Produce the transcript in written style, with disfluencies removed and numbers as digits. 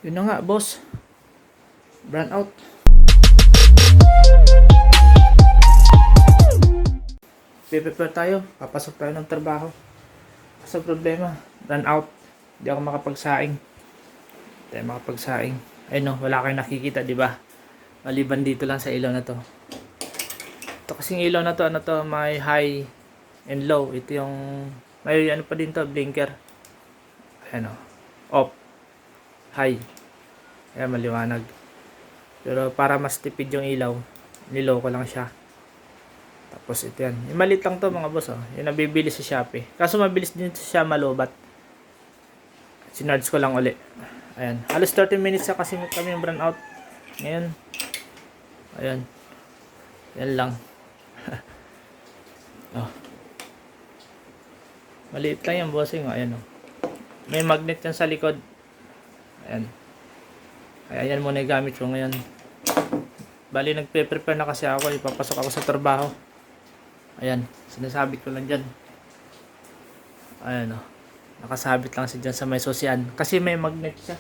Yun na nga, boss. Brand out. Prepare tayo. Papasok tayo ng trabaho. Sa problema, brand out. Hindi ako makapagsaing. Hindi tayo makapagsaing. Ayun no, wala kayong nakikita, di ba? Maliban dito lang sa ilaw na to. Ito kasing ilaw na to, ano to, may high and low. Ito yung, may ano pa din to, blinker. Ayan o. Off. High. Ayan, maliwanag. Pero para mas tipid yung ilaw, nilow ko lang siya. Tapos ito yan. Yung maliit lang to mga boss. Oh. Yung nabibili sa Shopee. Kaso mabilis din siya malubat. Sinarge ko lang uli. Ayan. Halos 30 minutes na kasi kami yung brand out. Ngayon. Ayan. Yan lang. Oh. Maliit lang yung bossing. Oh. Ayan oh. May magnet yan sa likod. Ayan. Kaya yan muna yung gamit ko ngayon. Bali nagpe-prepare na kasi ako. Ipapasok ako sa trabaho. Ayan. Sinasabit ko lang dyan. Ayan o. Nakasabit lang siya dyan sa may susian. Kasi may magnet siya.